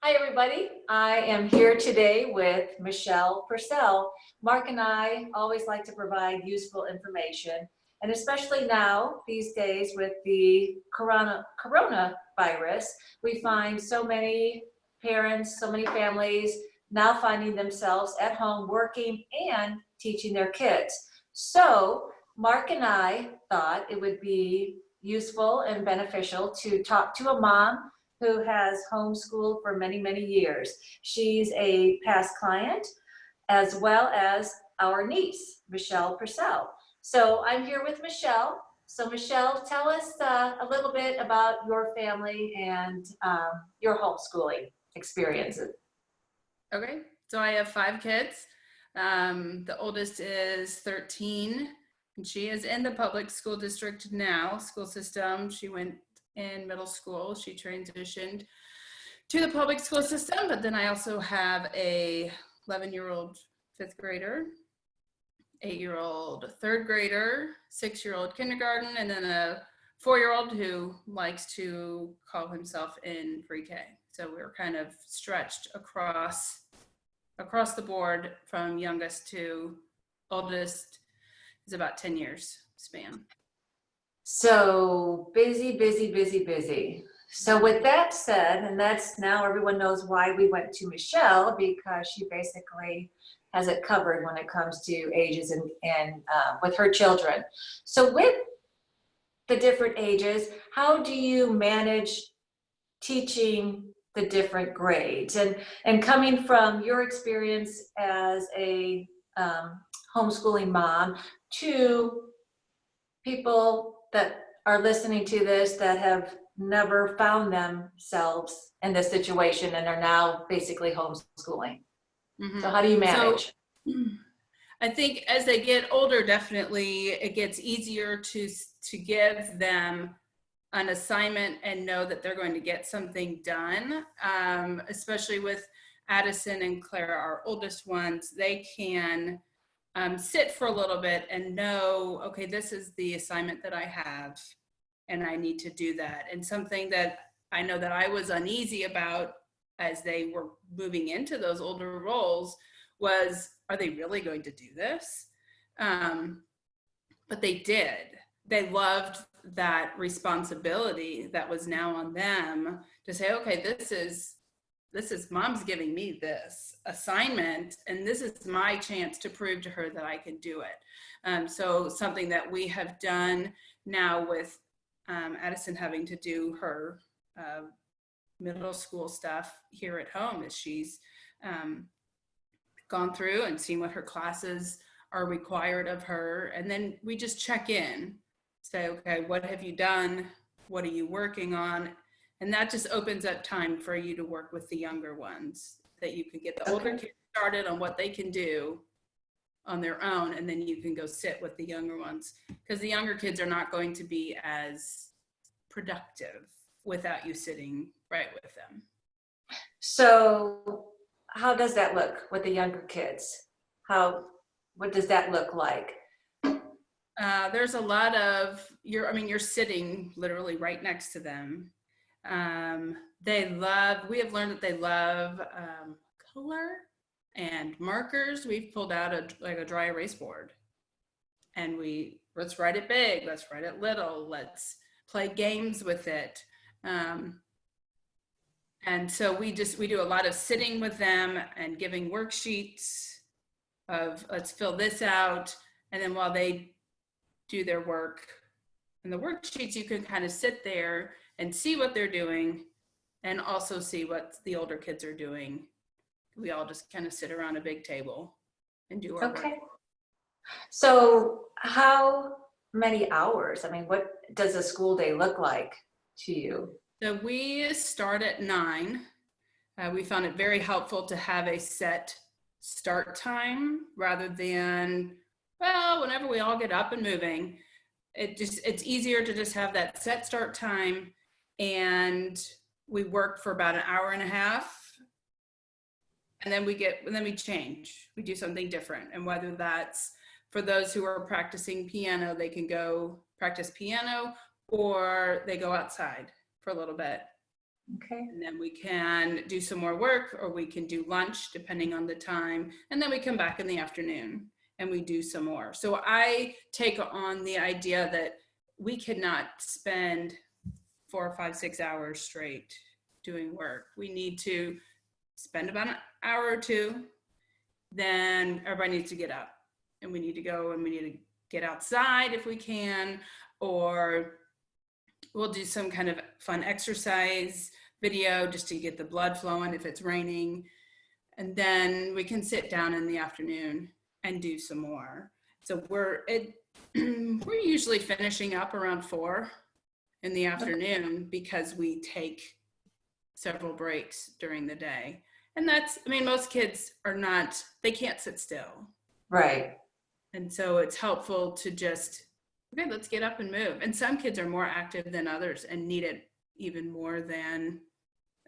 Hi, everybody. I am here today with Michelle Purcell. Mark and I always like to provide useful information, and especially now, these days, with the coronavirus, we find so many parents, so many families now finding themselves at home working and teaching their kids. So, Mark and I thought it would be useful and beneficial to talk to a mom who has homeschooled for many, many years. She's a past client as well as our niece, Michelle Purcell. So I'm here with Michelle. So Michelle, tell us a little bit about your family and your homeschooling experiences. Okay, so I have 5 kids. The oldest is 13, and she is in the public school district now, school system. She went in middle school. She transitioned to the public school system, but then I also have a 11-year-old fifth grader, 8-year-old third grader, 6-year-old kindergarten, and then a 4-year-old who likes to call himself in pre-K. So we're kind of stretched across the board from youngest to oldest is about 10 years span. So busy, busy, busy, busy. So with that said, and that's now everyone knows why we went to Michelle, because she basically has it covered when it comes to ages and with her children. So with the different ages, how do you manage teaching the different grades? And coming from your experience as a homeschooling mom to people that are listening to this that have never found themselves in this situation and are now basically homeschooling. Mm-hmm. So how do you manage? So, I think as they get older, definitely it gets easier to give them an assignment and know that they're going to get something done, especially with Addison and Clara, our oldest ones. They can sit for a little bit and know, okay, this is the assignment that I have and I need to do that. And something that I know that I was uneasy about as they were moving into those older roles was, are they really going to do this? But they did. They loved that responsibility that was now on them to say, okay, this is mom's giving me this assignment and this is my chance to prove to her that I can do it. So something that we have done now with Addison having to do her middle school stuff here at home is she's gone through and seen what her classes are required of her. And then we just check in, say, okay, what have you done? What are you working on? And that just opens up time for you to work with the younger ones, that you can get the older kids started on what they can do on their own, and then you can go sit with the younger ones, because the younger kids are not going to be as productive without you sitting right with them. So how does that look with the younger kids? What does that look like? There's a lot of, you're sitting literally right next to them. We have learned that they love color and markers. We've pulled out a dry erase board, and let's write it big, let's write it little, let's play games with it. And so we do a lot of sitting with them and giving worksheets of, let's fill this out. And then while they do their work and the worksheets, you can kind of sit there and see what they're doing and also see what the older kids are doing. We all just kind of sit around a big table and do our work. So how many hours? What does a school day look like to you? So we start at 9. We found it very helpful to have a set start time rather than, whenever we all get up and moving. It's easier to just have that set start time, and we work for about an hour and a half, and then we change. We do something different. And whether that's for those who are practicing piano, they can go practice piano, or they go outside for a little bit. Okay. And then we can do some more work, or we can do lunch depending on the time. And then we come back in the afternoon and we do some more. So I take on the idea that we cannot spend 4 or 5, 6 hours straight doing work. We need to spend about an hour or two. Then everybody needs to get up, and we need to go and we need to get outside if we can, or we'll do some kind of fun exercise video just to get the blood flowing if it's raining. And then we can sit down in the afternoon and do some more. So we're usually finishing up around 4 in the afternoon because we take several breaks during the day. And that's, I mean, most kids are not, they can't sit still. Right. And so it's helpful to just, okay, let's get up and move. And some kids are more active than others and need it even more than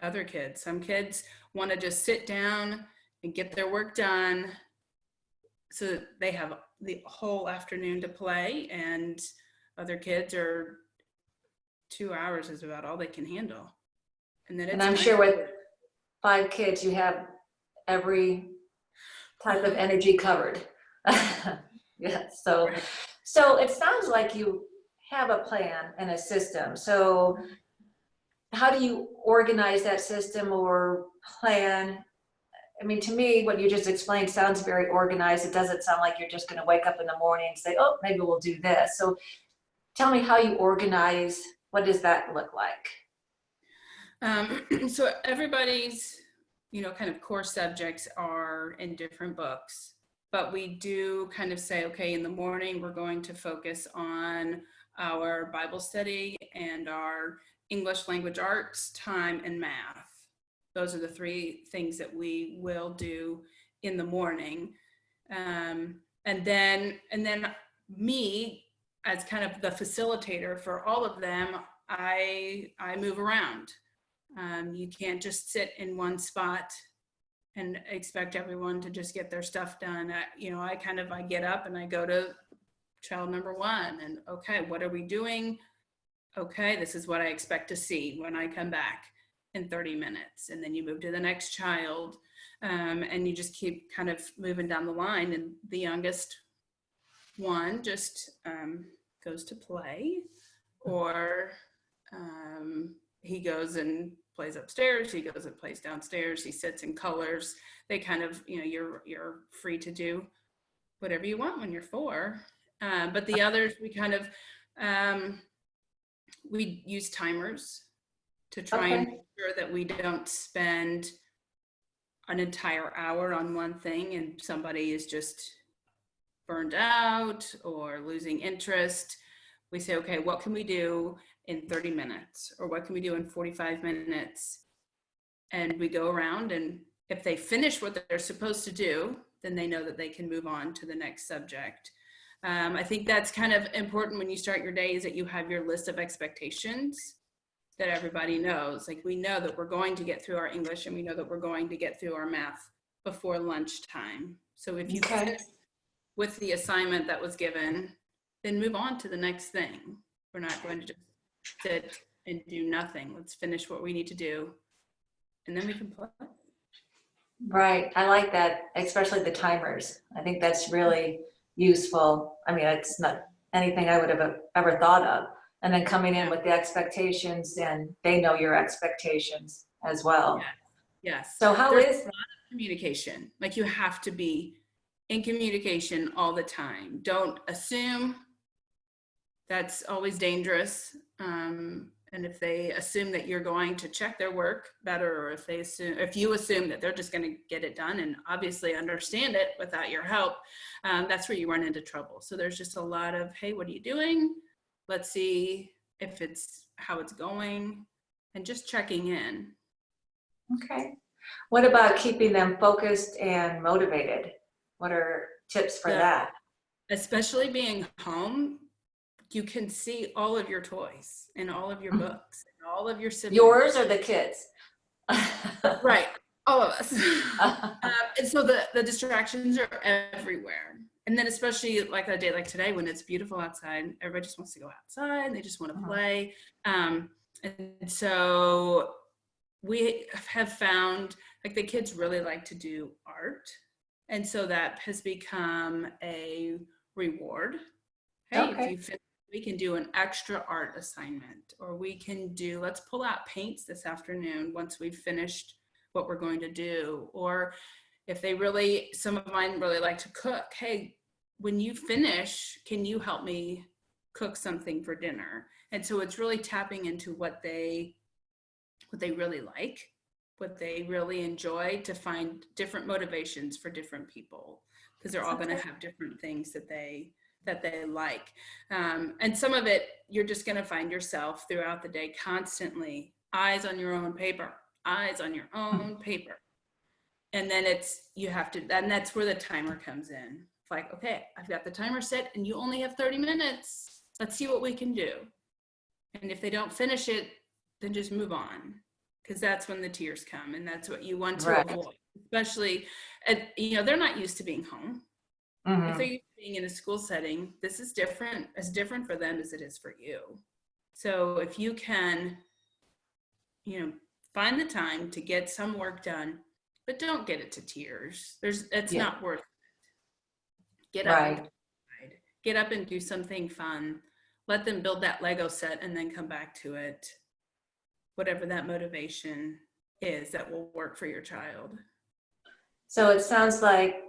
other kids. Some kids want to just sit down and get their work done so that they have the whole afternoon to play, and other kids are 2 hours is about all they can handle. And then it's And I'm sure with 5 kids, you have every type of energy covered. Yeah. So it sounds like you have a plan and a system. So how do you organize that system or plan? I mean, to me, what you just explained sounds very organized. It doesn't sound like you're just going to wake up in the morning and say, oh, maybe we'll do this. So tell me how you organize. What does that look like? So everybody's, kind of core subjects are in different books, but we do kind of say, okay, in the morning, we're going to focus on our Bible study and our English language arts time and math. Those are the 3 things that we will do in the morning. And then me, as kind of the facilitator for all of them, I move around. You can't just sit in one spot and expect everyone to just get their stuff done. I get up and I go to child number 1 and, okay, what are we doing? Okay, this is what I expect to see when I come back in 30 minutes. And then you move to the next child, and you just keep kind of moving down the line. And the youngest one just goes to play, or he goes and plays upstairs, he goes and plays downstairs, he sits and colors. They kind of, you're free to do whatever you want when you're 4. But the others, we kind of, we use timers to try and make sure that we don't spend an entire hour on one thing and somebody is just burned out or losing interest. We say, okay, what can we do in 30 minutes? Or what can we do in 45 minutes? And we go around, and if they finish what they're supposed to do, then they know that they can move on to the next subject. I think that's kind of important when you start your day, is that you have your list of expectations that everybody knows. Like, we know that we're going to get through our English, and we know that we're going to get through our math before lunchtime. So if you finish with the assignment that was given, then move on to the next thing. We're not going to just sit and do nothing. Let's finish what we need to do, and then we can play. Right. I like that, especially the timers. I think that's really useful. I mean, it's not anything I would have ever thought of. And then coming in with the expectations, and they know your expectations as well. Yes. So There's a lot of communication. Like, you have to be in communication all the time. Don't assume. That's always dangerous. And if they assume that you're going to check their work better, or if you assume that they're just going to get it done and obviously understand it without your help, that's where you run into trouble. So there's just a lot of, hey, what are you doing? Let's see if it's how it's going, and just checking in. Okay. What about keeping them focused and motivated? What are tips for that? Especially being home, you can see all of your toys and all of your books and all of your siblings. Yours or the kids? Right, all of us. And so the distractions are everywhere. And then especially like a day like today, when it's beautiful outside, everybody just wants to go outside. They just want to play. And so we have found like the kids really like to do art. And so that has become a reward. Hey, if Okay. you finish, we can do an extra art assignment, or we can do, let's pull out paints this afternoon once we've finished what we're going to do. Or if they really, some of mine really like to cook. Hey, when you finish, can you help me cook something for dinner? And so it's really tapping into what they really like, what they really enjoy, to find different motivations for different people, because they're all going to Okay. have different things that they like. And some of it, you're just going to find yourself throughout the day constantly eyes on your own paper, eyes on your own paper. And then you have to, and that's where the timer comes in. It's like, okay, I've got the timer set and you only have 30 minutes. Let's see what we can do. And if they don't finish it, then just move on, because that's when the tears come, and that's what you want to Right. avoid, especially they're not used to being home. If they're Mm-hmm. used to being in a school setting, this is different for them as it is for you. So if you can, find the time to get some work done, but don't get it to tears. It's Yeah. not worth it. Get up and Right. decide. Get up and do something fun. Let them build that Lego set and then come back to it. Whatever that motivation is that will work for your child. So it sounds like,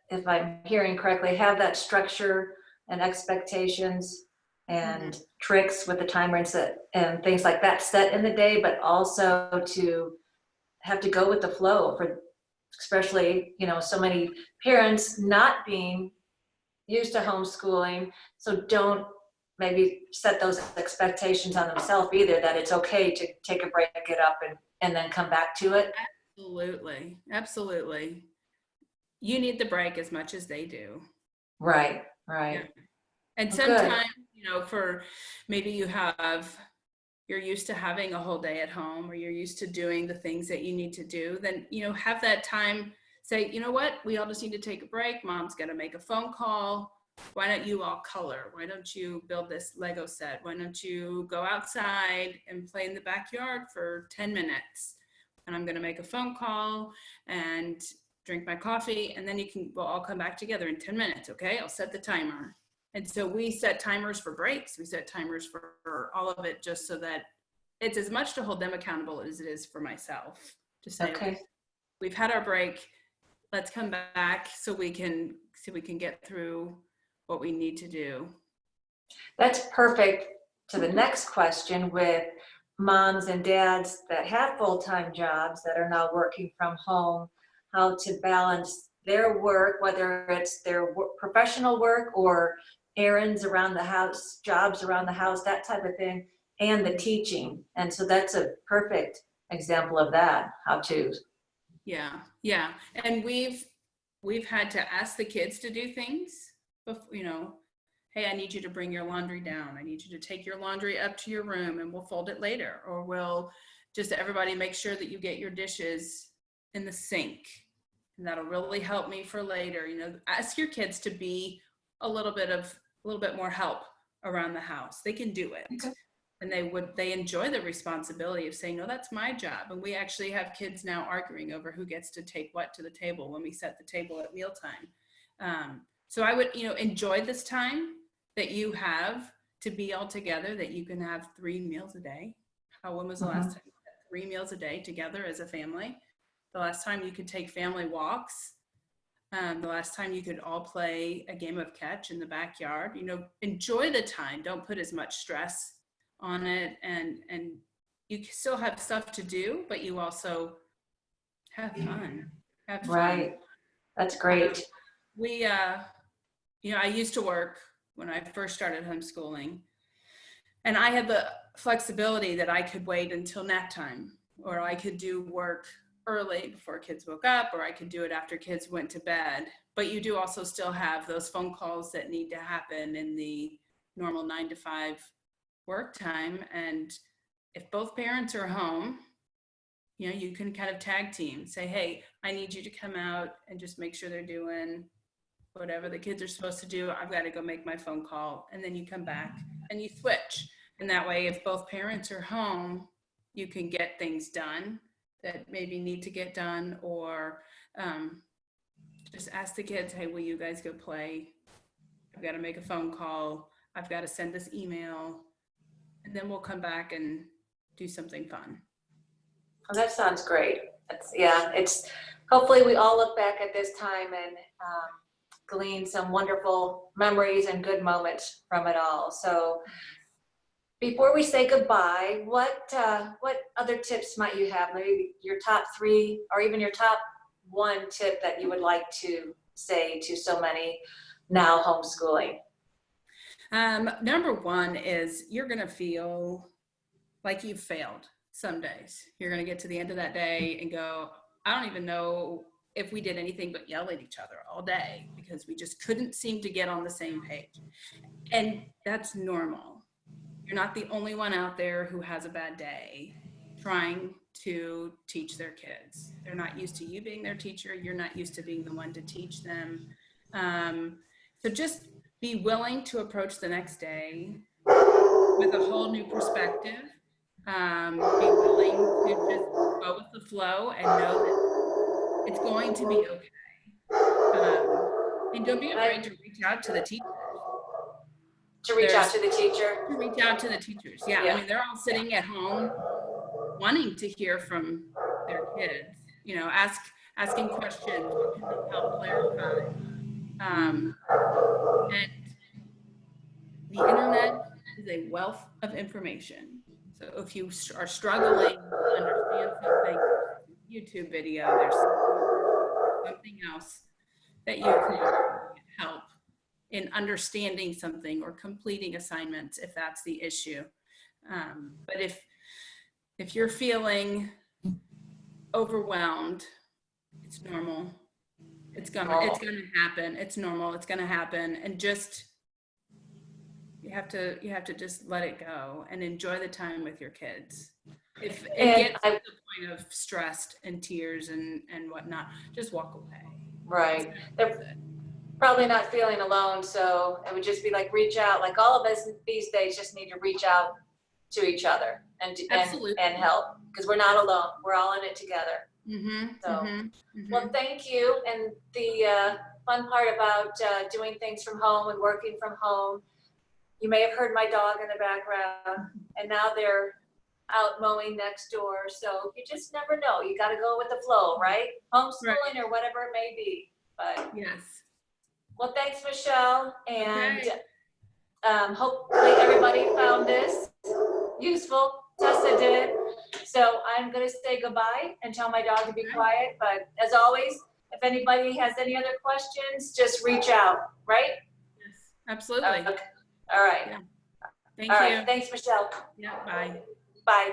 if I'm hearing correctly, have that structure and expectations Mm-hmm. and tricks with the timer and set and things like that set in the day, but also to have to go with the flow for, especially, so many parents not being used to homeschooling. So don't maybe set those expectations on themselves either, that it's okay to take a break, get up and then come back to it. Absolutely. Absolutely. You need the break as much as they do. Right, Yeah. right. And Well, good. sometimes, for maybe you're used to having a whole day at home, or you're used to doing the things that you need to do, then, have that time. Say, you know what, we all just need to take a break. Mom's got to make a phone call. Why don't you all color? Why don't you build this Lego set? Why don't you go outside and play in the backyard for 10 minutes? And I'm going to make a phone call and drink my coffee. And then we'll all come back together in 10 minutes. Okay. I'll set the timer. And so we set timers for breaks. We set timers for all of it, just so that it's as much to hold them accountable as it is for myself to say, okay, Okay. we've had our break. Let's come back so we can get through what we need to do. That's perfect to the next question, with moms and dads that have full-time jobs that are now working from home, how to balance their work, whether it's their professional work or errands around the house, jobs around the house, that type of thing, and the teaching. And so that's a perfect example of that, how to. Yeah. Yeah. And we've had to ask the kids to do things, hey, I need you to bring your laundry down. I need you to take your laundry up to your room and we'll fold it later. Or we'll just, everybody make sure that you get your dishes in the sink. And that'll really help me for later. Ask your kids to be a little bit more help around the house. They can do it. Okay. And they enjoy the responsibility of saying, no, that's my job. And we actually have kids now arguing over who gets to take what to the table when we set the table at mealtime. So I would, enjoy this time that you have to be all together, that you can have 3 meals a day. When was the last time you had 3 meals a day together as a family? The last time you could take family walks. The last time you could all play a game of catch in the backyard. Enjoy the time. Don't put as much stress on it, and you still have stuff to do, but you also have fun. Right. That's great. We I used to work when I first started homeschooling, and I had the flexibility that I could wait until nap time, or I could do work early before kids woke up, or I could do it after kids went to bed. But you do also still have those phone calls that need to happen in the normal 9 to 5 work time. And if both parents are home, you can kind of tag team, say, hey, I need you to come out and just make sure they're doing whatever the kids are supposed to do. I've got to go make my phone call. And then you come back and you switch. And that way, if both parents are home, you can get things done that maybe need to get done, or just ask the kids, hey, will you guys go play? I've got to make a phone call. I've got to send this email, and then we'll come back and do something fun. Well, that sounds great. It's hopefully we all look back at this time and glean some wonderful memories and good moments from it all. So before we say goodbye, what other tips might you have? Maybe your top 3 or even your top 1 tip that you would like to say to so many now homeschooling? Number 1 is you're going to feel like you've failed some days. You're going to get to the end of that day and go, I don't even know if we did anything but yell at each other all day because we just couldn't seem to get on the same page. And that's normal. You're not the only one out there who has a bad day trying to teach their kids. They're not used to you being their teacher. You're not used to being the one to teach them. So just be willing to approach the next day with a whole new perspective. Be willing to just go with the flow and know that it's going to be okay. And don't be afraid to reach out to the teachers. To reach out to the teacher? To reach out to the teachers, yeah. I mean, they're all sitting at home wanting to hear from their kids, you know, asking questions, what can help clarify. And the internet is a wealth of information. So if you are struggling to understand something, YouTube video, there's something else that you can help in understanding something or completing assignments if that's the issue. But if you're feeling overwhelmed, it's normal. It's gonna happen. It's normal. It's gonna happen. And just you have to just let it go and enjoy the time with your kids. If it gets to the point of stressed and tears and whatnot, just walk away. Right. They're probably not feeling alone, so it would just be like reach out. Like all of us these days just need to reach out to each other and help, because we're not alone. We're all in it together. Well, thank you. And the fun part about doing things from home and working from home, you may have heard my dog in the background, and now they're out mowing next door. So you just never know. You got to go with the flow, right? Homeschooling or whatever it may be. But yes. Well, thanks, Michelle. And hopefully everybody found this useful. Tessa did. So I'm going to say goodbye and tell my dog to be quiet. But as always, if anybody has any other questions, just reach out, right? Yes, absolutely. Okay. All right. Yeah. Thank you. Thanks, Michelle. Yeah, bye. Bye.